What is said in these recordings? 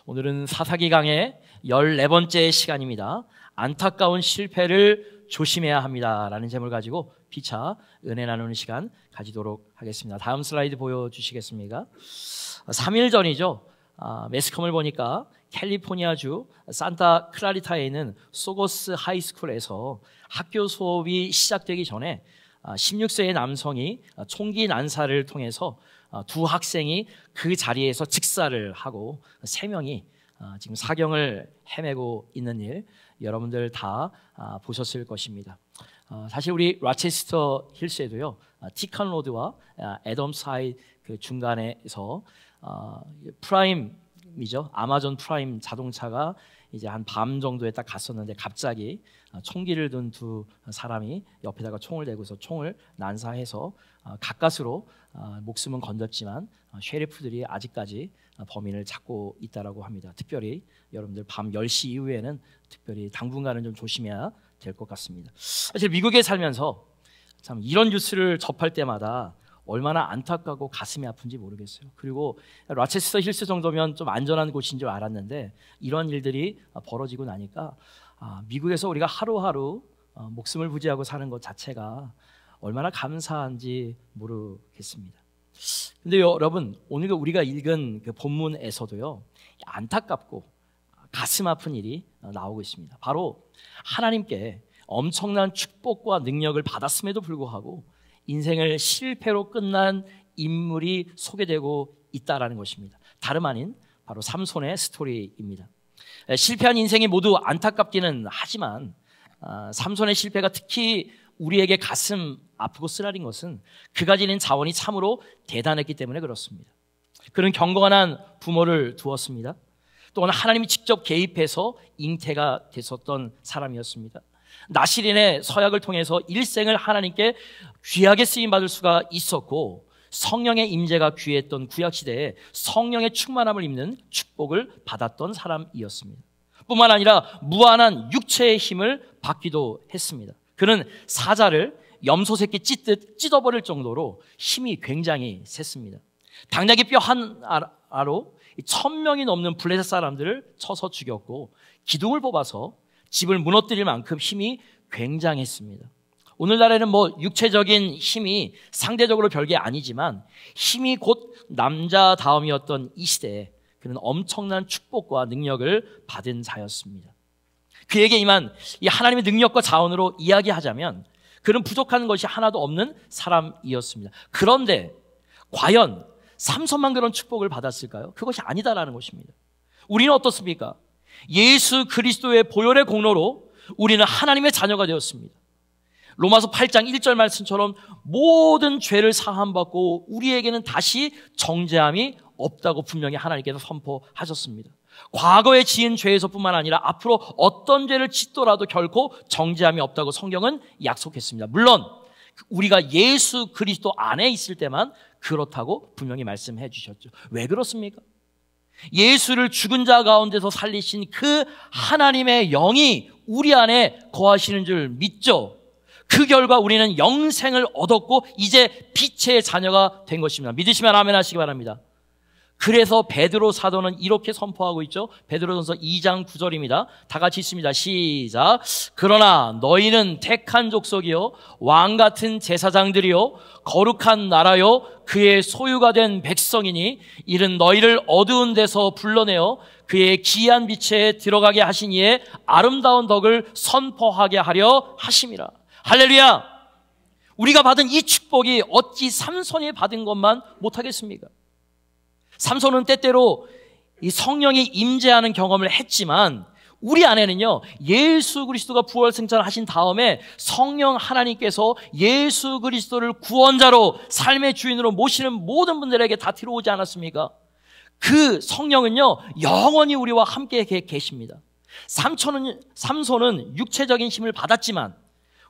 오늘은 사사기 강의 14번째 시간입니다. 안타까운 실패를 조심해야 합니다 라는 제목을 가지고 피차 은혜 나누는 시간 가지도록 하겠습니다. 다음 슬라이드 보여주시겠습니까? 3일 전이죠. 매스컴을 보니까 캘리포니아주 산타 클라리타에 있는 소거스 하이스쿨에서 학교 수업이 시작되기 전에 16세의 남성이 총기 난사를 통해서 두 학생이 그 자리에서 즉사를 하고 3명이 지금 사경을 헤매고 있는 일 여러분들 다 보셨을 것입니다. 사실 우리 라체스터 힐스에도요, 티칸 로드와 애덤스 하이 그 중간에서 프라임이죠, 아마존 프라임 자동차가 이제 한 밤 정도에 딱 갔었는데 갑자기 총기를 든 두 사람이 옆에다가 총을 대고서 총을 난사해서 가까스로 목숨은 건졌지만 셰리프들이 아직까지 범인을 찾고 있다라고 합니다. 특별히 여러분들 밤 10시 이후에는 특별히 당분간은 좀 조심해야 될 것 같습니다. 사실 미국에 살면서 참 이런 뉴스를 접할 때마다 얼마나 안타깝고 가슴이 아픈지 모르겠어요. 그리고 라체스터 힐스 정도면 좀 안전한 곳인 줄 알았는데 이런 일들이 벌어지고 나니까 미국에서 우리가 하루하루 목숨을 부지하고 사는 것 자체가 얼마나 감사한지 모르겠습니다. 근데 여러분, 오늘 우리가 읽은 그 본문에서도요, 안타깝고 가슴 아픈 일이 나오고 있습니다. 바로 하나님께 엄청난 축복과 능력을 받았음에도 불구하고 인생을 실패로 끝난 인물이 소개되고 있다는 것입니다. 다름 아닌 바로 삼손의 스토리입니다. 실패한 인생이 모두 안타깝기는 하지만 삼손의 실패가 특히 우리에게 가슴 아프고 쓰라린 것은 그가 지닌 자원이 참으로 대단했기 때문에 그렇습니다. 그는 경건한 부모를 두었습니다. 또한 하나님이 직접 개입해서 잉태가 됐었던 사람이었습니다. 나실인의 서약을 통해서 일생을 하나님께 귀하게 쓰임받을 수가 있었고 성령의 임재가 귀했던 구약시대에 성령의 충만함을 입는 축복을 받았던 사람이었습니다. 뿐만 아니라 무한한 육체의 힘을 받기도 했습니다. 그는 사자를 염소새끼 찢듯 찢어버릴 정도로 힘이 굉장히 셌습니다. 당나귀 뼈 한 알로 1000명이 넘는 블레셋 사람들을 쳐서 죽였고 기둥을 뽑아서 집을 무너뜨릴 만큼 힘이 굉장했습니다. 오늘날에는 육체적인 힘이 상대적으로 별게 아니지만 힘이 곧 남자다움이었던 이 시대에 그는 엄청난 축복과 능력을 받은 자였습니다. 그에게 임한 이 하나님의 능력과 자원으로 이야기하자면 그는 부족한 것이 하나도 없는 사람이었습니다. 그런데 과연 삼손만 그런 축복을 받았을까요? 그것이 아니다라는 것입니다. 우리는 어떻습니까? 예수 그리스도의 보혈의 공로로 우리는 하나님의 자녀가 되었습니다. 로마서 8장 1절 말씀처럼 모든 죄를 사함받고 우리에게는 다시 정죄함이 없다고 분명히 하나님께서 선포하셨습니다. 과거에 지은 죄에서뿐만 아니라 앞으로 어떤 죄를 짓더라도 결코 정죄함이 없다고 성경은 약속했습니다. 물론 우리가 예수 그리스도 안에 있을 때만 그렇다고 분명히 말씀해 주셨죠. 왜 그렇습니까? 예수를 죽은 자 가운데서 살리신 그 하나님의 영이 우리 안에 거하시는 줄 믿죠. 그 결과 우리는 영생을 얻었고 이제 빛의 자녀가 된 것입니다. 믿으시면 아멘 하시기 바랍니다. 그래서 베드로 사도는 이렇게 선포하고 있죠. 베드로전서 2장 9절입니다. 다 같이 읽습니다. 시작. 그러나 너희는 택한 족속이요 왕 같은 제사장들이요 거룩한 나라요 그의 소유가 된 백성이니 이는 너희를 어두운 데서 불러내어 그의 기이한 빛에 들어가게 하신 이의 아름다운 덕을 선포하게 하려 하심이라. 할렐루야. 우리가 받은 이 축복이 어찌 삼손이 받은 것만 못하겠습니까? 삼손은 때때로 이 성령이 임재하는 경험을 했지만 우리 안에는요, 예수 그리스도가 부활 승천하신 다음에 성령 하나님께서 예수 그리스도를 구원자로 삶의 주인으로 모시는 모든 분들에게 다 들어오지 않았습니까? 그 성령은요, 영원히 우리와 함께 계십니다. 삼손은 육체적인 힘을 받았지만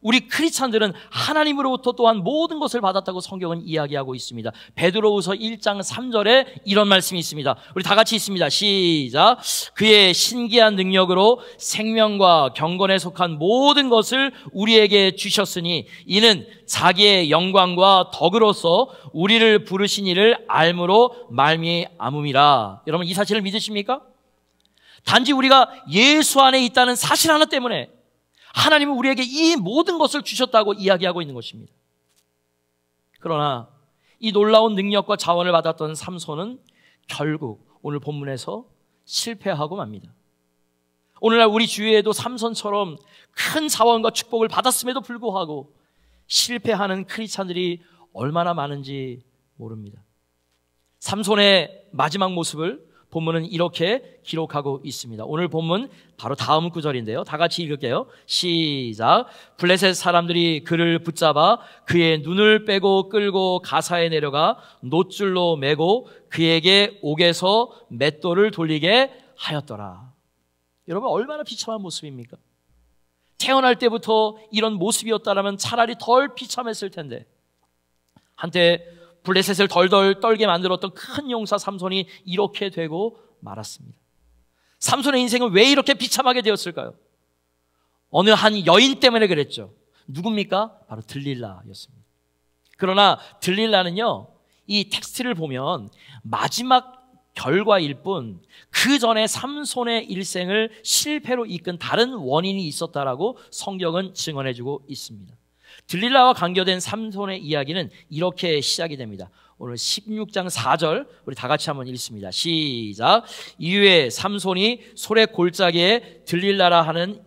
우리 크리스찬들은 하나님으로부터 또한 모든 것을 받았다고 성경은 이야기하고 있습니다. 베드로후서 1장 3절에 이런 말씀이 있습니다. 우리 다 같이 있습니다. 시작. 그의 신기한 능력으로 생명과 경건에 속한 모든 것을 우리에게 주셨으니 이는 자기의 영광과 덕으로서 우리를 부르신 이를 알므로 말미암음이라. 여러분 이 사실을 믿으십니까? 단지 우리가 예수 안에 있다는 사실 하나 때문에 하나님은 우리에게 이 모든 것을 주셨다고 이야기하고 있는 것입니다. 그러나 이 놀라운 능력과 자원을 받았던 삼손은 결국 오늘 본문에서 실패하고 맙니다. 오늘날 우리 주위에도 삼손처럼 큰 자원과 축복을 받았음에도 불구하고 실패하는 크리스찬들이 얼마나 많은지 모릅니다. 삼손의 마지막 모습을 본문은 이렇게 기록하고 있습니다. 오늘 본문 바로 다음 구절인데요. 다 같이 읽을게요. 시작. 블레셋 사람들이 그를 붙잡아 그의 눈을 빼고 끌고 가사에 내려가 놋줄로 매고 그에게 옥에서 맷돌을 돌리게 하였더라. 여러분, 얼마나 비참한 모습입니까? 태어날 때부터 이런 모습이었다면 차라리 덜 비참했을 텐데, 한때 블레셋을 덜덜 떨게 만들었던 큰 용사 삼손이 이렇게 되고 말았습니다. 삼손의 인생은 왜 이렇게 비참하게 되었을까요? 어느 한 여인 때문에 그랬죠. 누굽니까? 바로 들릴라였습니다. 그러나 들릴라는요, 이 텍스트를 보면 마지막 결과일 뿐 그 전에 삼손의 일생을 실패로 이끈 다른 원인이 있었다라고 성경은 증언해주고 있습니다. 들릴라와 관계된 삼손의 이야기는 이렇게 시작이 됩니다. 오늘 16장 4절 우리 다 같이 한번 읽습니다. 시작. 이후에 삼손이 소래 골짜기에 들릴라라 하는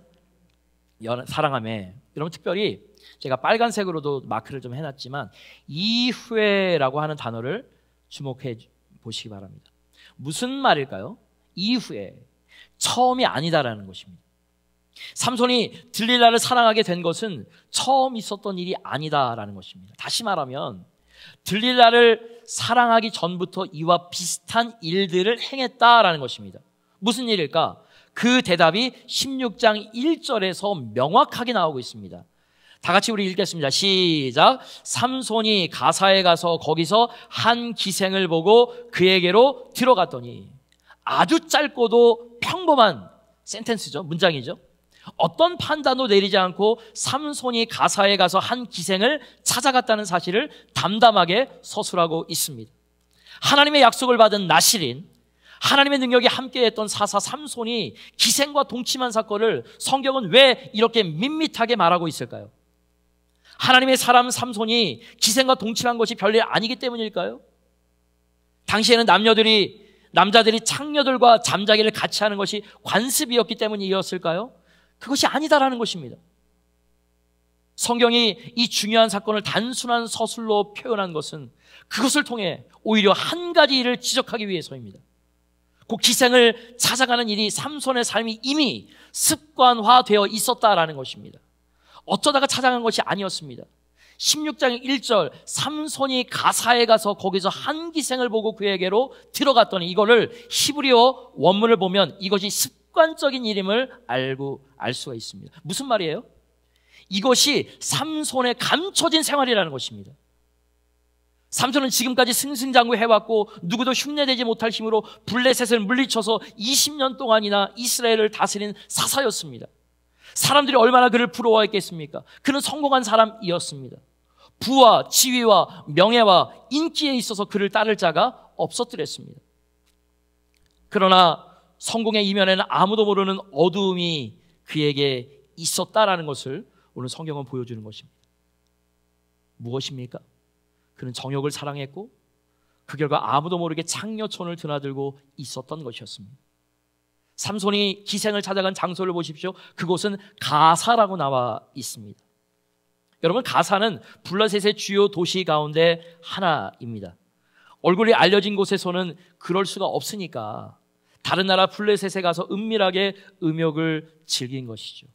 사랑하며, 여러분 특별히 제가 빨간색으로도 마크를 좀 해놨지만 이후에라고 하는 단어를 주목해 보시기 바랍니다. 무슨 말일까요? 이후에, 처음이 아니다라는 것입니다. 삼손이 들릴라를 사랑하게 된 것은 처음 있었던 일이 아니다라는 것입니다. 다시 말하면 들릴라를 사랑하기 전부터 이와 비슷한 일들을 행했다라는 것입니다. 무슨 일일까? 그 대답이 16장 1절에서 명확하게 나오고 있습니다. 다 같이 우리 읽겠습니다. 시작. 삼손이 가사에 가서 거기서 한 기생을 보고 그에게로 들어갔더니, 아주 짧고도 평범한 센텐스죠. 문장이죠. 어떤 판단도 내리지 않고 삼손이 가사에 가서 한 기생을 찾아갔다는 사실을 담담하게 서술하고 있습니다. 하나님의 약속을 받은 나실인, 하나님의 능력이 함께했던 사사 삼손이 기생과 동침한 사건을 성경은 왜 이렇게 밋밋하게 말하고 있을까요? 하나님의 사람 삼손이 기생과 동침한 것이 별일 아니기 때문일까요? 당시에는 남자들이 창녀들과 잠자기를 같이 하는 것이 관습이었기 때문이었을까요? 그것이 아니다라는 것입니다. 성경이 이 중요한 사건을 단순한 서술로 표현한 것은 그것을 통해 오히려 한 가지 일을 지적하기 위해서입니다. 그 기생을 찾아가는 일이 삼손의 삶이 이미 습관화되어 있었다라는 것입니다. 어쩌다가 찾아간 것이 아니었습니다. 16장 1절, 삼손이 가사에 가서 거기서 한 기생을 보고 그에게로 들어갔더니, 이거를 히브리어 원문을 보면 이것이 습관적인 일임을 알 수가 있습니다. 무슨 말이에요? 이것이 삼손의 감춰진 생활이라는 것입니다. 삼손은 지금까지 승승장구해왔고 누구도 흉내내지 못할 힘으로 블레셋을 물리쳐서 20년 동안이나 이스라엘을 다스린 사사였습니다. 사람들이 얼마나 그를 부러워했겠습니까? 그는 성공한 사람이었습니다. 부와 지위와 명예와 인기에 있어서 그를 따를 자가 없었더랬습니다. 그러나 성공의 이면에는 아무도 모르는 어두움이 그에게 있었다라는 것을 오늘 성경은 보여주는 것입니다. 무엇입니까? 그는 정욕을 사랑했고 그 결과 아무도 모르게 창녀촌을 드나들고 있었던 것이었습니다. 삼손이 기생을 찾아간 장소를 보십시오. 그곳은 가사라고 나와 있습니다. 여러분, 가사는 블레셋의 주요 도시 가운데 하나입니다. 얼굴이 알려진 곳에서는 그럴 수가 없으니까 다른 나라 블레셋에 가서 은밀하게 음욕을 즐긴 것이죠.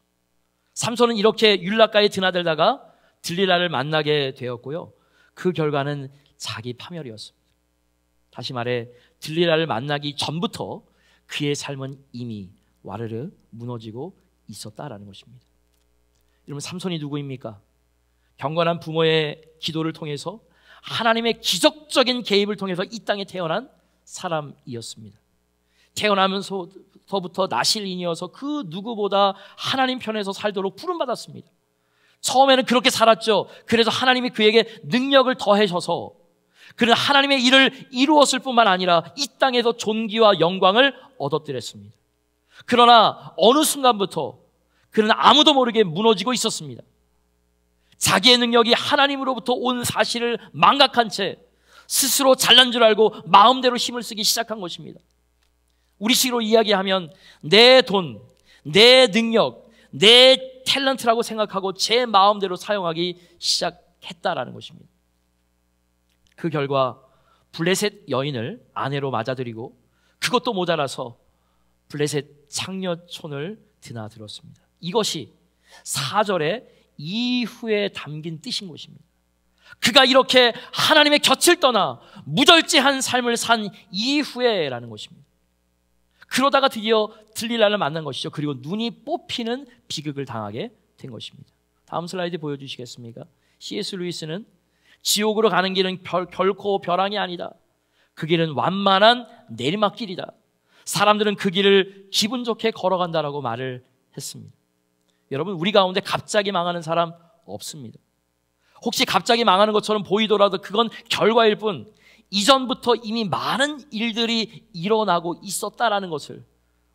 삼손은 이렇게 율라가에 드나들다가 들릴라를 만나게 되었고요. 그 결과는 자기 파멸이었습니다. 다시 말해 들릴라를 만나기 전부터 그의 삶은 이미 와르르 무너지고 있었다라는 것입니다. 여러분, 삼손이 누구입니까? 경건한 부모의 기도를 통해서 하나님의 기적적인 개입을 통해서 이 땅에 태어난 사람이었습니다. 태어나면서부터 나실인이어서 그 누구보다 하나님 편에서 살도록 부름받았습니다. 처음에는 그렇게 살았죠. 그래서 하나님이 그에게 능력을 더해셔서 그는 하나님의 일을 이루었을 뿐만 아니라 이 땅에서 존귀와 영광을 얻었더랬습니다. 그러나 어느 순간부터 그는 아무도 모르게 무너지고 있었습니다. 자기의 능력이 하나님으로부터 온 사실을 망각한 채 스스로 잘난 줄 알고 마음대로 힘을 쓰기 시작한 것입니다. 우리식으로 이야기하면 내 돈, 내 능력, 내 탤런트라고 생각하고 제 마음대로 사용하기 시작했다라는 것입니다. 그 결과 블레셋 여인을 아내로 맞아들이고 그것도 모자라서 블레셋 창녀촌을 드나들었습니다. 이것이 4절의 이후에 담긴 뜻인 것입니다. 그가 이렇게 하나님의 곁을 떠나 무절제한 삶을 산 이후에라는 것입니다. 그러다가 드디어 들릴라를 만난 것이죠. 그리고 눈이 뽑히는 비극을 당하게 된 것입니다. 다음 슬라이드 보여주시겠습니까? C.S. 루이스는 지옥으로 가는 길은 결코 벼랑이 아니다. 그 길은 완만한 내리막길이다. 사람들은 그 길을 기분 좋게 걸어간다라고 말을 했습니다. 여러분, 우리 가운데 갑자기 망하는 사람 없습니다. 혹시 갑자기 망하는 것처럼 보이더라도 그건 결과일 뿐 이전부터 이미 많은 일들이 일어나고 있었다라는 것을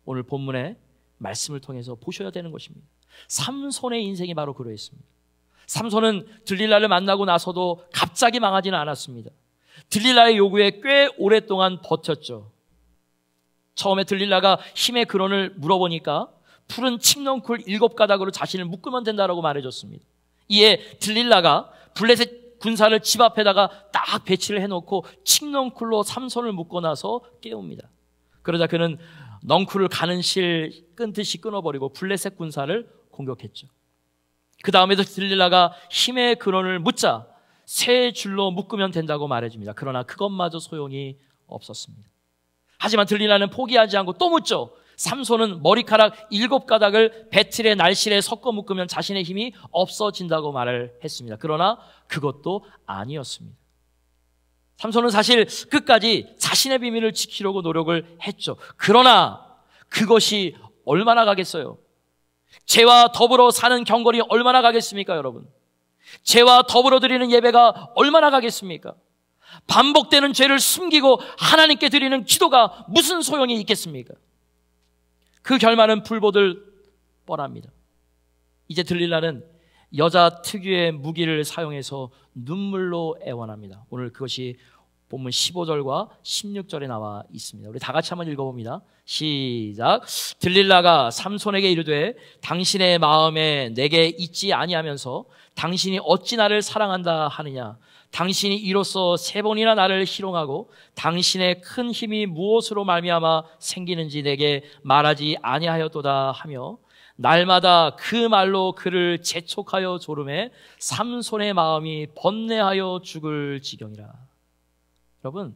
오늘 본문의 말씀을 통해서 보셔야 되는 것입니다. 삼손의 인생이 바로 그러했습니다. 삼손은 들릴라를 만나고 나서도 갑자기 망하지는 않았습니다. 들릴라의 요구에 꽤 오랫동안 버텼죠. 처음에 들릴라가 힘의 근원을 물어보니까 푸른 칡넝쿨 7가닥으로 자신을 묶으면 된다라고 말해줬습니다. 이에 들릴라가 블레셋 군사를 집 앞에다가 딱 배치를 해놓고 칡넝쿨로 삼손을 묶고 나서 깨웁니다. 그러자 그는 넝쿨을 가는 실 끊듯이 끊어버리고 블레셋 군사를 공격했죠. 그 다음에도 들릴라가 힘의 근원을 묻자 세 줄로 묶으면 된다고 말해줍니다. 그러나 그것마저 소용이 없었습니다. 하지만 들릴라는 포기하지 않고 또 묻죠. 삼손은 머리카락 7가닥을 배틀의 날실에 섞어 묶으면 자신의 힘이 없어진다고 말을 했습니다. 그러나 그것도 아니었습니다. 삼손은 사실 끝까지 자신의 비밀을 지키려고 노력을 했죠. 그러나 그것이 얼마나 가겠어요? 죄와 더불어 사는 경건이 얼마나 가겠습니까, 여러분? 죄와 더불어 드리는 예배가 얼마나 가겠습니까? 반복되는 죄를 숨기고 하나님께 드리는 기도가 무슨 소용이 있겠습니까? 그 결말은 불보듯 뻔합니다. 이제 들릴라는 여자 특유의 무기를 사용해서 눈물로 애원합니다. 오늘 그것이 본문 15절과 16절에 나와 있습니다. 우리 다 같이 한번 읽어봅니다. 시작. 들릴라가 삼손에게 이르되 당신의 마음에 내게 있지 아니하면서 당신이 어찌 나를 사랑한다 하느냐. 당신이 이로써 3번이나 나를 희롱하고 당신의 큰 힘이 무엇으로 말미암아 생기는지 내게 말하지 아니하였도다 하며 날마다 그 말로 그를 재촉하여 조름해 삼손의 마음이 번뇌하여 죽을 지경이라. 여러분,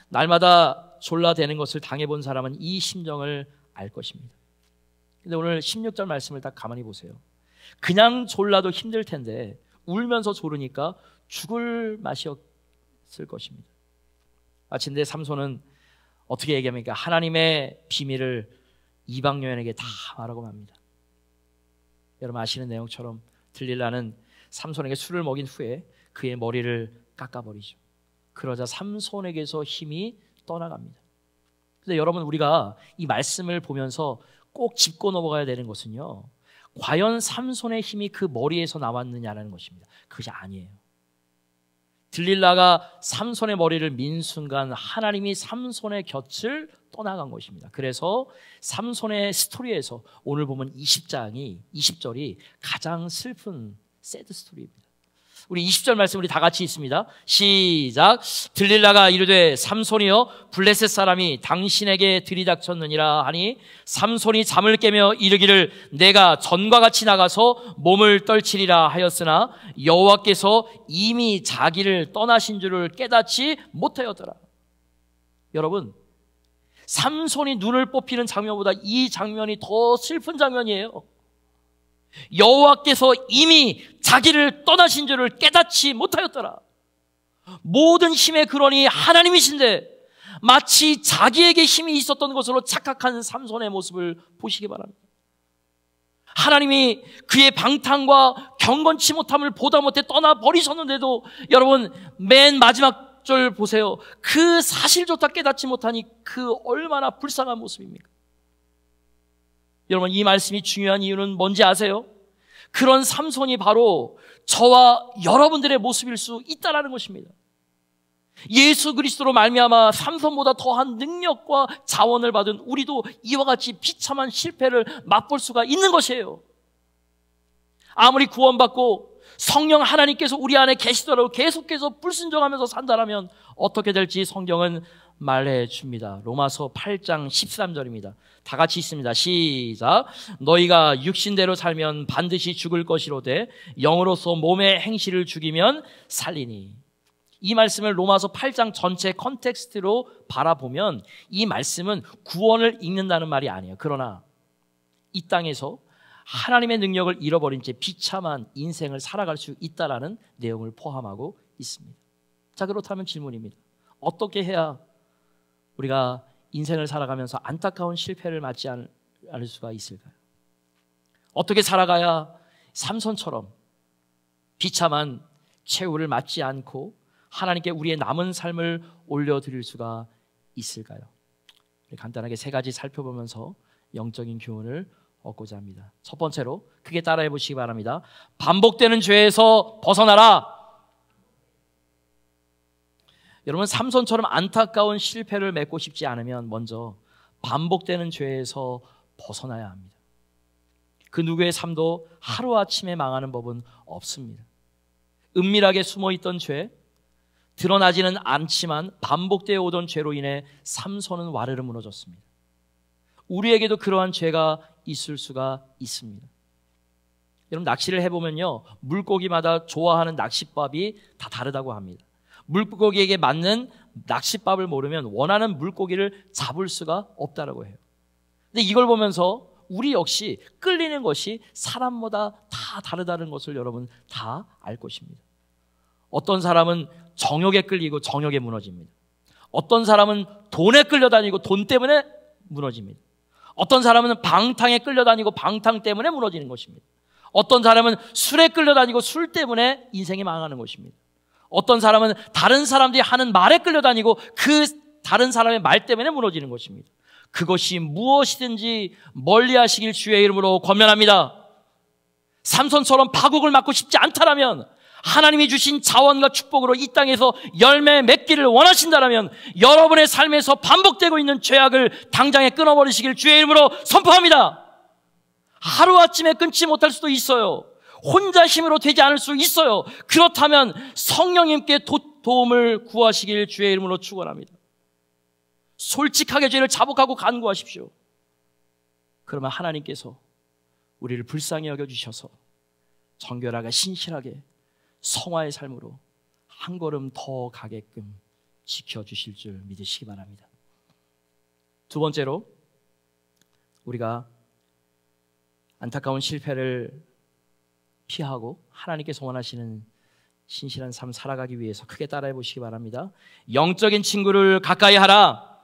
날마다 졸라대는 것을 당해본 사람은 이 심정을 알 것입니다. 근데 오늘 16절 말씀을 딱 가만히 보세요. 그냥 졸라도 힘들 텐데 울면서 졸으니까 죽을 맛이었을 것입니다. 마침내 삼손은 어떻게 얘기합니까? 하나님의 비밀을 이방 여인에게 다 말하고 맙니다. 여러분 아시는 내용처럼 들릴라는 삼손에게 술을 먹인 후에 그의 머리를 깎아버리죠. 그러자 삼손에게서 힘이 떠나갑니다. 근데 여러분, 우리가 이 말씀을 보면서 꼭 짚고 넘어가야 되는 것은요, 과연 삼손의 힘이 그 머리에서 나왔느냐라는 것입니다. 그것이 아니에요. 들릴라가 삼손의 머리를 민 순간 하나님이 삼손의 곁을 떠나간 것입니다. 그래서 삼손의 스토리에서 오늘 보면 20절이 가장 슬픈 새드 스토리입니다. 우리 20절 말씀 우리 다 같이 있습니다. 시작. 들릴라가 이르되 삼손이여 블레셋 사람이 당신에게 들이닥쳤느니라 하니 삼손이 잠을 깨며 이르기를 내가 전과 같이 나가서 몸을 떨치리라 하였으나 여호와께서 이미 자기를 떠나신 줄을 깨닫지 못하였더라. 여러분, 삼손이 눈을 뽑히는 장면보다 이 장면이 더 슬픈 장면이에요. 여호와께서 이미 자기를 떠나신 줄을 깨닫지 못하였더라. 모든 힘의 근원이 하나님이신데 마치 자기에게 힘이 있었던 것으로 착각한 삼손의 모습을 보시기 바랍니다. 하나님이 그의 방탕과 경건치 못함을 보다 못해 떠나버리셨는데도 여러분 맨 마지막 절 보세요. 그 사실조차 깨닫지 못하니 그 얼마나 불쌍한 모습입니까? 여러분, 이 말씀이 중요한 이유는 뭔지 아세요? 그런 삼손이 바로 저와 여러분들의 모습일 수 있다는 것입니다. 예수 그리스도로 말미암아 삼손보다 더한 능력과 자원을 받은 우리도 이와 같이 비참한 실패를 맛볼 수가 있는 것이에요. 아무리 구원받고 성령 하나님께서 우리 안에 계시더라도 계속해서 불순종하면서 산다라면 어떻게 될지 성경은 말해줍니다. 로마서 8장 13절입니다. 다 같이 있습니다. 시작. 너희가 육신대로 살면 반드시 죽을 것이로되 영으로서 몸의 행실을 죽이면 살리니. 이 말씀을 로마서 8장 전체 컨텍스트로 바라보면 이 말씀은 구원을 읽는다는 말이 아니에요. 그러나 이 땅에서 하나님의 능력을 잃어버린 채 비참한 인생을 살아갈 수 있다라는 내용을 포함하고 있습니다. 자, 그렇다면 질문입니다. 어떻게 해야 우리가 인생을 살아가면서 안타까운 실패를 맞지 않을 수가 있을까요? 어떻게 살아가야 삼손처럼 비참한 최후를 맞지 않고 하나님께 우리의 남은 삶을 올려드릴 수가 있을까요? 간단하게 세 가지 살펴보면서 영적인 교훈을 얻고자 합니다. 첫 번째로 크게 따라해 보시기 바랍니다. 반복되는 죄에서 벗어나라. 여러분, 삼손처럼 안타까운 실패를 맺고 싶지 않으면 먼저 반복되는 죄에서 벗어나야 합니다. 그 누구의 삶도 하루아침에 망하는 법은 없습니다. 은밀하게 숨어있던 죄, 드러나지는 않지만 반복되어 오던 죄로 인해 삼손은 와르르 무너졌습니다. 우리에게도 그러한 죄가 있을 수가 있습니다. 여러분, 낚시를 해보면요, 물고기마다 좋아하는 낚싯밥이 다 다르다고 합니다. 물고기에게 맞는 낚싯밥을 모르면 원하는 물고기를 잡을 수가 없다라고 해요. 근데 이걸 보면서 우리 역시 끌리는 것이 사람마다 다 다르다는 것을 여러분 다 알 것입니다. 어떤 사람은 정욕에 끌리고 정욕에 무너집니다. 어떤 사람은 돈에 끌려다니고 돈 때문에 무너집니다. 어떤 사람은 방탕에 끌려다니고 방탕 때문에 무너지는 것입니다. 어떤 사람은 술에 끌려다니고 술 때문에 인생이 망하는 것입니다. 어떤 사람은 다른 사람들이 하는 말에 끌려다니고 그 다른 사람의 말 때문에 무너지는 것입니다. 그것이 무엇이든지 멀리하시길 주의 이름으로 권면합니다. 삼손처럼 파국을 맞고 싶지 않다라면, 하나님이 주신 자원과 축복으로 이 땅에서 열매 맺기를 원하신다라면 여러분의 삶에서 반복되고 있는 죄악을 당장에 끊어버리시길 주의 이름으로 선포합니다. 하루아침에 끊지 못할 수도 있어요. 혼자 힘으로 되지 않을 수 있어요. 그렇다면 성령님께 도움을 구하시길 주의 이름으로 축원합니다. 솔직하게 죄를 자복하고 간구하십시오. 그러면 하나님께서 우리를 불쌍히 여겨주셔서 정결하게 신실하게 성화의 삶으로 한 걸음 더 가게끔 지켜주실 줄 믿으시기 바랍니다. 두 번째로, 우리가 안타까운 실패를 피하고 하나님께서 원하시는 신실한 삶 살아가기 위해서 크게 따라해 보시기 바랍니다. 영적인 친구를 가까이 하라.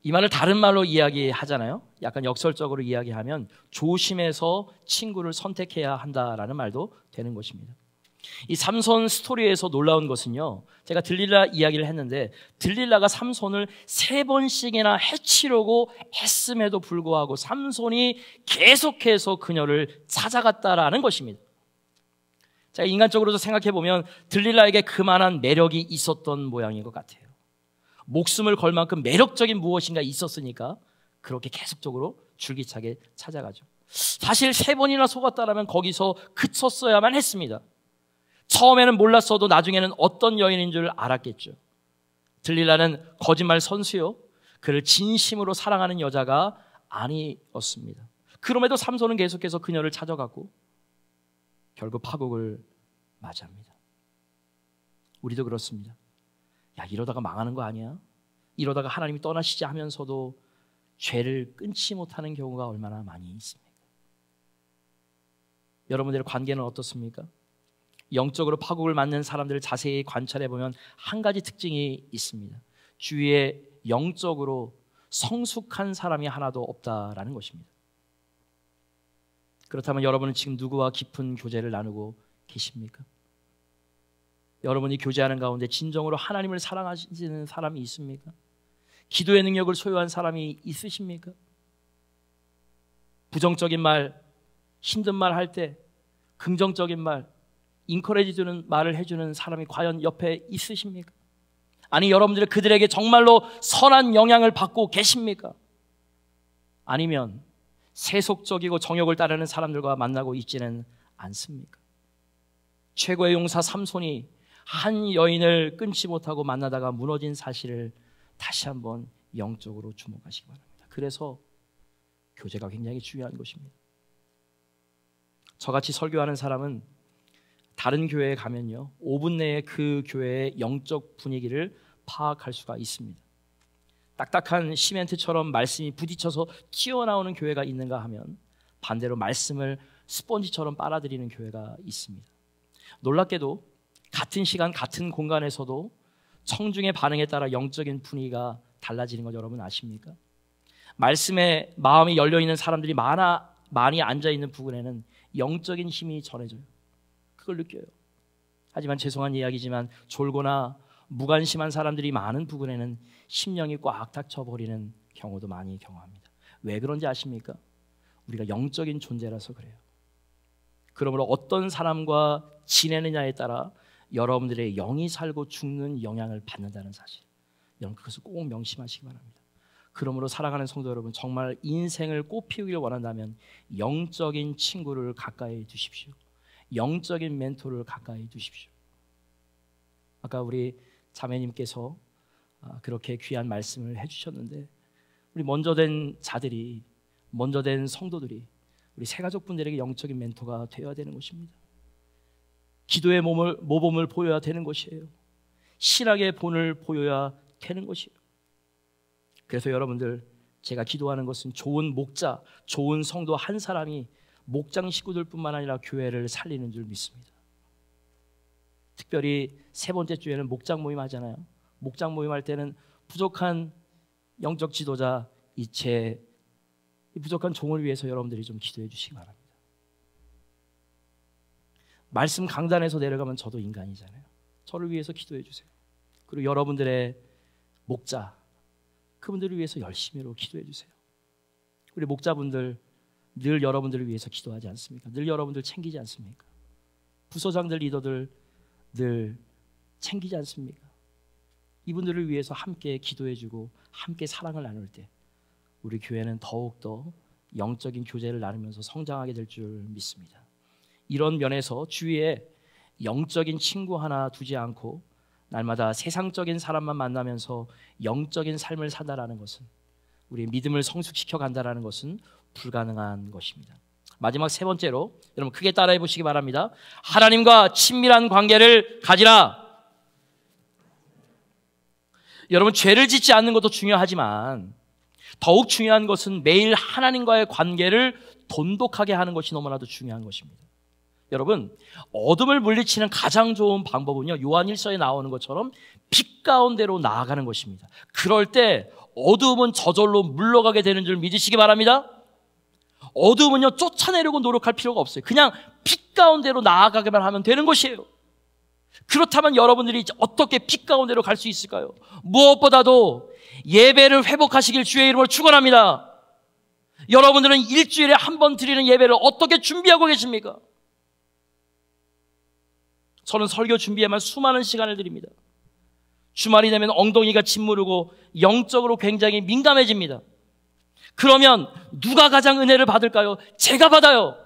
이 말을 다른 말로 이야기하잖아요. 약간 역설적으로 이야기하면 조심해서 친구를 선택해야 한다라는 말도 되는 것입니다. 이 삼손 스토리에서 놀라운 것은요, 제가 들릴라 이야기를 했는데 들릴라가 삼손을 3번씩이나 해치려고 했음에도 불구하고 삼손이 계속해서 그녀를 찾아갔다라는 것입니다. 자, 인간적으로도 생각해보면 들릴라에게 그만한 매력이 있었던 모양인 것 같아요. 목숨을 걸 만큼 매력적인 무엇인가 있었으니까 그렇게 계속적으로 줄기차게 찾아가죠. 사실 3번이나 속았다라면 거기서 그쳤어야만 했습니다. 처음에는 몰랐어도 나중에는 어떤 여인인 줄 알았겠죠. 들릴라는 거짓말 선수요, 그를 진심으로 사랑하는 여자가 아니었습니다. 그럼에도 삼손은 계속해서 그녀를 찾아갔고 결국 파국을 맞이합니다. 우리도 그렇습니다. 야, 이러다가 망하는 거 아니야? 이러다가 하나님이 떠나시지 하면서도 죄를 끊지 못하는 경우가 얼마나 많이 있습니까? 여러분들의 관계는 어떻습니까? 영적으로 파국을 맞는 사람들을 자세히 관찰해 보면 한 가지 특징이 있습니다. 주위에 영적으로 성숙한 사람이 하나도 없다라는 것입니다. 그렇다면 여러분은 지금 누구와 깊은 교제를 나누고 계십니까? 여러분이 교제하는 가운데 진정으로 하나님을 사랑하시는 사람이 있습니까? 기도의 능력을 소유한 사람이 있으십니까? 부정적인 말, 힘든 말 할 때 긍정적인 말, 인커레지 주는 말을 해주는 사람이 과연 옆에 있으십니까? 아니, 여러분들이 그들에게 정말로 선한 영향을 받고 계십니까? 아니면 세속적이고 정욕을 따르는 사람들과 만나고 있지는 않습니까? 최고의 용사 삼손이 한 여인을 끊지 못하고 만나다가 무너진 사실을 다시 한번 영적으로 주목하시기 바랍니다. 그래서 교제가 굉장히 중요한 것입니다. 저같이 설교하는 사람은 다른 교회에 가면요, 5분 내에 그 교회의 영적 분위기를 파악할 수가 있습니다. 딱딱한 시멘트처럼 말씀이 부딪혀서 튀어나오는 교회가 있는가 하면 반대로 말씀을 스펀지처럼 빨아들이는 교회가 있습니다. 놀랍게도 같은 시간 같은 공간에서도 청중의 반응에 따라 영적인 분위기가 달라지는 것 여러분 아십니까? 말씀에 마음이 열려있는 사람들이 많이 앉아있는 부분에는 영적인 힘이 전해져요. 그걸 느껴요. 하지만 죄송한 이야기지만 졸거나 무관심한 사람들이 많은 부분에는 심령이 꽉 닫혀버리는 경우도 많이 경험합니다. 왜 그런지 아십니까? 우리가 영적인 존재라서 그래요. 그러므로 어떤 사람과 지내느냐에 따라 여러분들의 영이 살고 죽는 영향을 받는다는 사실, 여러분 그것을 꼭 명심하시기 바랍니다. 그러므로 사랑하는 성도 여러분, 정말 인생을 꽃피우길 원한다면 영적인 친구를 가까이 두십시오. 영적인 멘토를 가까이 두십시오. 아까 우리 자매님께서 그렇게 귀한 말씀을 해주셨는데, 우리 먼저 된 자들이, 먼저 된 성도들이 우리 새가족분들에게 영적인 멘토가 되어야 되는 것입니다. 기도의 모범을 보여야 되는 것이에요. 신앙의 본을 보여야 되는 것이에요. 그래서 여러분들, 제가 기도하는 것은 좋은 목자, 좋은 성도 한 사람이 목장 식구들뿐만 아니라 교회를 살리는 줄 믿습니다. 특별히 세 번째 주에는 목장 모임 하잖아요. 목장 모임 할 때는 부족한 영적 지도자, 이 부족한 종을 위해서 여러분들이 좀 기도해 주시기 바랍니다. 말씀 강단에서 내려가면 저도 인간이잖아요. 저를 위해서 기도해 주세요. 그리고 여러분들의 목자, 그분들을 위해서 열심히 기도해 주세요. 우리 목자분들 늘 여러분들을 위해서 기도하지 않습니까? 늘 여러분들 챙기지 않습니까? 부서장들, 리더들 늘 챙기지 않습니까? 이분들을 위해서 함께 기도해주고 함께 사랑을 나눌 때 우리 교회는 더욱더 영적인 교제를 나누면서 성장하게 될 줄 믿습니다. 이런 면에서 주위에 영적인 친구 하나 두지 않고 날마다 세상적인 사람만 만나면서 영적인 삶을 산다라는 것은, 우리의 믿음을 성숙시켜 간다라는 것은 불가능한 것입니다. 마지막 세 번째로, 여러분 크게 따라해 보시기 바랍니다. 하나님과 친밀한 관계를 가지라. 여러분, 죄를 짓지 않는 것도 중요하지만 더욱 중요한 것은 매일 하나님과의 관계를 돈독하게 하는 것이 너무나도 중요한 것입니다. 여러분, 어둠을 물리치는 가장 좋은 방법은요, 요한 1서에 나오는 것처럼 빛 가운데로 나아가는 것입니다. 그럴 때 어두움은 저절로 물러가게 되는 줄 믿으시기 바랍니다. 어두움은요, 쫓아내려고 노력할 필요가 없어요. 그냥 빛 가운데로 나아가기만 하면 되는 것이에요. 그렇다면 여러분들이 어떻게 빛 가운데로 갈 수 있을까요? 무엇보다도 예배를 회복하시길 주의 이름으로 축원합니다. 여러분들은 일주일에 한 번 드리는 예배를 어떻게 준비하고 계십니까? 저는 설교 준비에만 수많은 시간을 드립니다. 주말이 되면 엉덩이가 짓무르고 영적으로 굉장히 민감해집니다. 그러면 누가 가장 은혜를 받을까요? 제가 받아요.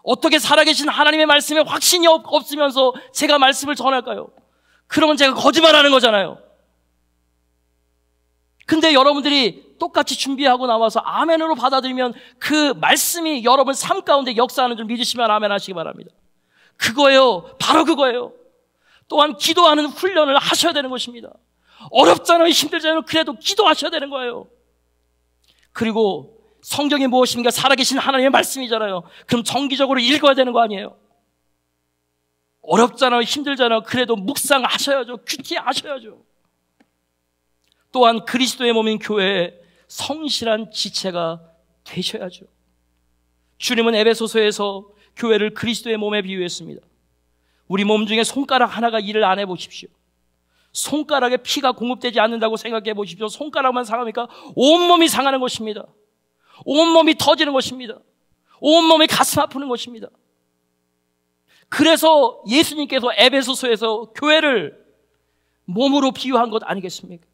어떻게 살아계신 하나님의 말씀에 확신이 없으면서 제가 말씀을 전할까요? 그러면 제가 거짓말하는 거잖아요. 근데 여러분들이 똑같이 준비하고 나와서 아멘으로 받아들이면 그 말씀이 여러분 삶 가운데 역사하는 줄 믿으시면 아멘 하시기 바랍니다. 그거예요. 바로 그거예요. 또한 기도하는 훈련을 하셔야 되는 것입니다. 어렵잖아요. 힘들잖아요. 그래도 기도하셔야 되는 거예요. 그리고 성경이 무엇입니까? 살아계신 하나님의 말씀이잖아요. 그럼 정기적으로 읽어야 되는 거 아니에요? 어렵잖아요. 힘들잖아요. 그래도 묵상하셔야죠. 큐티하셔야죠. 또한 그리스도의 몸인 교회에 성실한 지체가 되셔야죠. 주님은 에베소서에서 교회를 그리스도의 몸에 비유했습니다. 우리 몸 중에 손가락 하나가 일을 안 해보십시오. 손가락에 피가 공급되지 않는다고 생각해 보십시오. 손가락만 상합니까? 온몸이 상하는 것입니다. 온몸이 터지는 것입니다. 온몸이 가슴 아프는 것입니다. 그래서 예수님께서 에베소서에서 교회를 몸으로 비유한 것 아니겠습니까?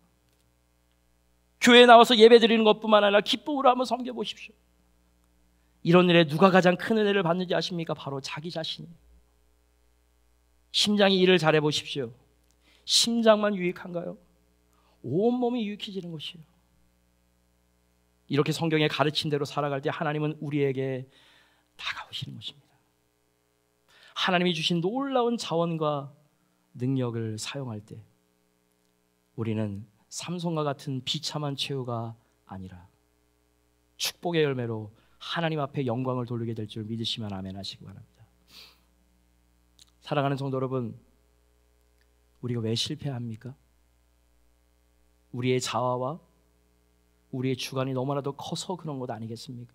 교회에 나와서 예배 드리는 것뿐만 아니라 기쁨으로 한번 섬겨보십시오. 이런 일에 누가 가장 큰 은혜를 받는지 아십니까? 바로 자기 자신이에요. 심장이 일을 잘해보십시오. 심장만 유익한가요? 온몸이 유익해지는 것이에요. 이렇게 성경에 가르친 대로 살아갈 때 하나님은 우리에게 다가오시는 것입니다. 하나님이 주신 놀라운 자원과 능력을 사용할 때 우리는 삼손과 같은 비참한 최후가 아니라 축복의 열매로 하나님 앞에 영광을 돌리게 될 줄 믿으시면 아멘 하시기 바랍니다. 사랑하는 성도 여러분, 우리가 왜 실패합니까? 우리의 자아와 우리의 주관이 너무나도 커서 그런 것 아니겠습니까?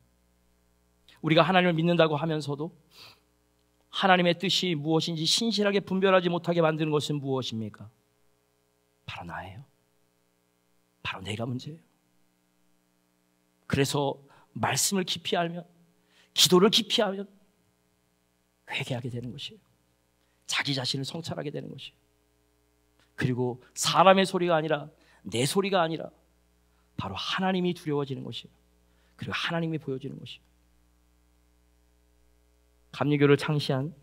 우리가 하나님을 믿는다고 하면서도 하나님의 뜻이 무엇인지 신실하게 분별하지 못하게 만드는 것은 무엇입니까? 바로 나예요. 바로 내가 문제예요. 그래서 말씀을 깊이 알면, 기도를 깊이 하면 회개하게 되는 것이에요. 자기 자신을 성찰하게 되는 것이에요. 그리고 사람의 소리가 아니라, 내 소리가 아니라 바로 하나님이 두려워지는 것이에요. 그리고 하나님이 보여지는 것이에요. 감리교를 창시한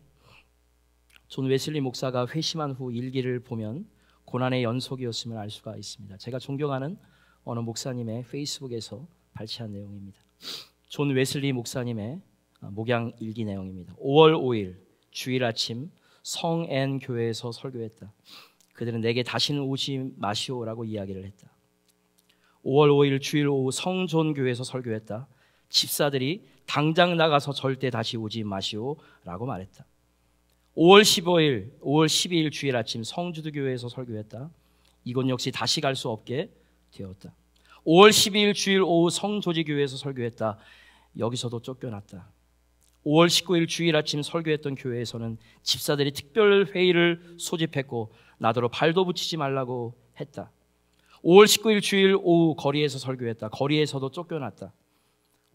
존 웨슬리 목사가 회심한 후 일기를 보면 고난의 연속이었음을 알 수가 있습니다. 제가 존경하는 어느 목사님의 페이스북에서 발췌한 내용입니다. 존 웨슬리 목사님의 목양 일기 내용입니다. 5월 5일 주일 아침 성앤 교회에서 설교했다. 그들은 내게 다시는 오지 마시오라고 이야기를 했다. 5월 5일 주일 오후 성존 교회에서 설교했다. 집사들이 당장 나가서 절대 다시 오지 마시오라고 말했다. 5월 12일 주일 아침 성주도 교회에서 설교했다. 이곳 역시 다시 갈 수 없게 되었다. 5월 12일 주일 오후 성조지 교회에서 설교했다. 여기서도 쫓겨났다. 5월 19일 주일 아침 설교했던 교회에서는 집사들이 특별 회의를 소집했고 나더러 발도 붙이지 말라고 했다. 5월 19일 주일 오후 거리에서 설교했다. 거리에서도 쫓겨났다.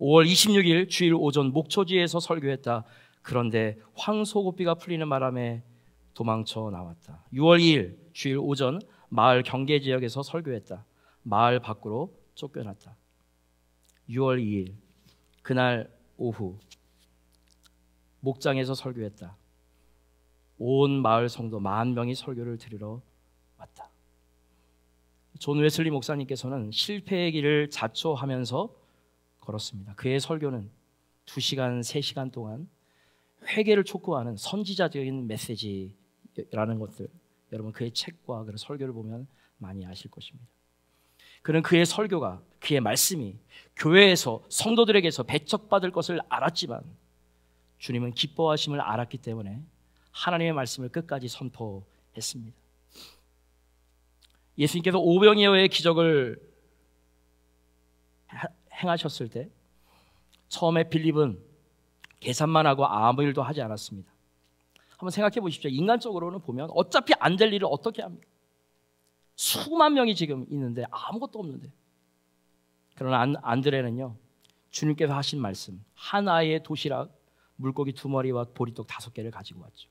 5월 26일 주일 오전 목초지에서 설교했다. 그런데 황소고삐가 풀리는 바람에 도망쳐 나왔다. 6월 2일 주일 오전 마을 경계지역에서 설교했다. 마을 밖으로 쫓겨났다. 6월 2일 그날 오후 목장에서 설교했다. 온 마을 성도 10,000명이 설교를 들으러 왔다. 존 웨슬리 목사님께서는 실패의 길을 자초하면서 걸었습니다. 그의 설교는 2시간, 3시간 동안 회개를 촉구하는 선지자적인 메시지라는 것들, 여러분 그의 책과 그런 설교를 보면 많이 아실 것입니다. 그는 그의 설교가, 그의 말씀이 교회에서 성도들에게서 배척받을 것을 알았지만 주님은 기뻐하심을 알았기 때문에 하나님의 말씀을 끝까지 선포했습니다. 예수님께서 오병이어의 기적을 행하셨을 때 처음에 빌립은 계산만 하고 아무 일도 하지 않았습니다. 한번 생각해 보십시오. 인간적으로는 보면 어차피 안 될 일을 어떻게 합니까? 수만 명이 지금 있는데 아무것도 없는데. 그러나 안드레는요, 주님께서 하신 말씀, 한 아이의 도시락, 물고기 2마리와 보리떡 5개를 가지고 왔죠.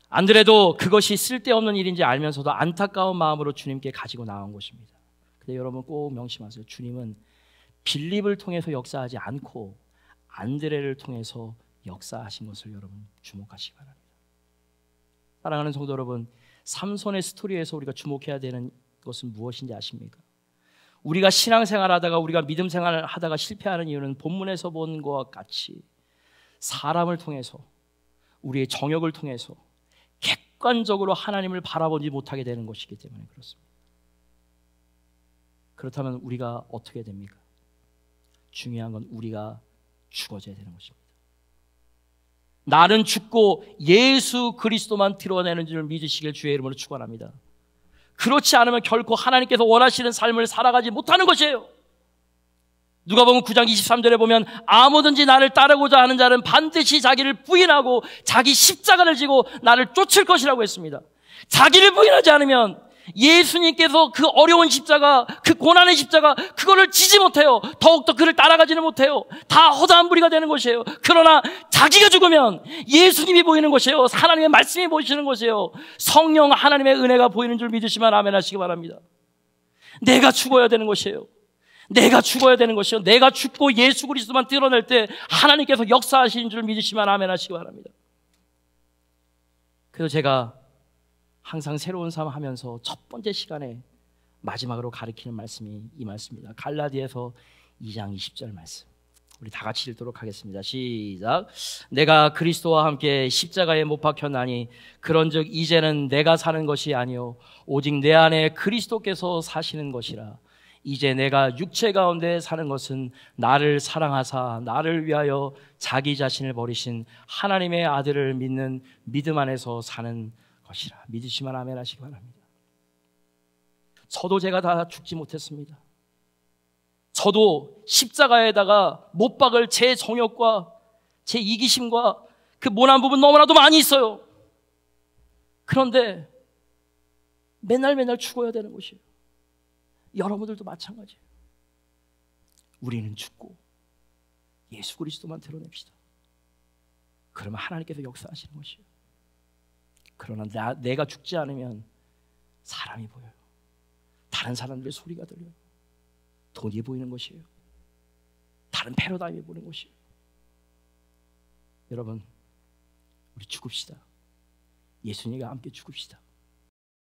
안드레도 그것이 쓸데없는 일인지 알면서도 안타까운 마음으로 주님께 가지고 나온 것입니다. 근데 여러분 꼭 명심하세요. 주님은 빌립을 통해서 역사하지 않고 안드레를 통해서 역사하신 것을 여러분 주목하시기 바랍니다. 사랑하는 성도 여러분, 삼손의 스토리에서 우리가 주목해야 되는 것은 무엇인지 아십니까? 우리가 신앙생활하다가, 우리가 믿음 생활을 하다가 실패하는 이유는 본문에서 본 것과 같이 사람을 통해서, 우리의 정욕을 통해서 객관적으로 하나님을 바라보지 못하게 되는 것이기 때문에 그렇습니다. 그렇다면 우리가 어떻게 됩니까? 중요한 건 우리가 죽어져야 되는 것입니다. 나는 죽고 예수 그리스도만 드러내는 줄 믿으시길 주의 이름으로 축원합니다. 그렇지 않으면 결코 하나님께서 원하시는 삶을 살아가지 못하는 것이에요. 누가복음 9장 23절에 보면 아무든지 나를 따르고자 하는 자는 반드시 자기를 부인하고 자기 십자가를 지고 나를 쫓을 것이라고 했습니다. 자기를 부인하지 않으면, 예수님께서 그 어려운 십자가, 그 고난의 십자가, 그거를 지지 못해요. 더욱더 그를 따라가지는 못해요. 다 허다한 무리가 되는 것이에요. 그러나 자기가 죽으면 예수님이 보이는 것이에요. 하나님의 말씀이 보이시는 것이에요. 성령 하나님의 은혜가 보이는 줄 믿으시면 아멘 하시기 바랍니다. 내가 죽어야 되는 것이에요. 내가 죽어야 되는 것이요. 내가 죽고 예수 그리스도만 드러낼 때 하나님께서 역사하시는 줄 믿으시면 아멘 하시기 바랍니다. 그래서 제가 항상 새로운 삶 하면서 첫 번째 시간에 마지막으로 가르치는 말씀이 이 말씀입니다. 갈라디아서 2장 20절 말씀. 우리 다 같이 읽도록 하겠습니다. 시작. 내가 그리스도와 함께 십자가에 못 박혔나니 그런즉 이제는 내가 사는 것이 아니요 오직 내 안에 그리스도께서 사시는 것이라. 이제 내가 육체 가운데 사는 것은 나를 사랑하사 나를 위하여 자기 자신을 버리신 하나님의 아들을 믿는 믿음 안에서 사는 것이라. 믿으시면 아멘 하시기 바랍니다. 저도 제가 다 죽지 못했습니다. 저도 십자가에다가 못 박을 제 정욕과 제 이기심과 그 모난 부분 너무나도 많이 있어요. 그런데 맨날 죽어야 되는 것이에요. 여러분들도 마찬가지예요. 우리는 죽고 예수 그리스도만 드러냅시다. 그러면 하나님께서 역사하시는 것이에요. 그러나 내가 죽지 않으면 사람이 보여요. 다른 사람들의 소리가 들려요. 돈이 보이는 것이에요. 다른 패러다임이 보이는 것이에요. 여러분, 우리 죽읍시다. 예수님과 함께 죽읍시다.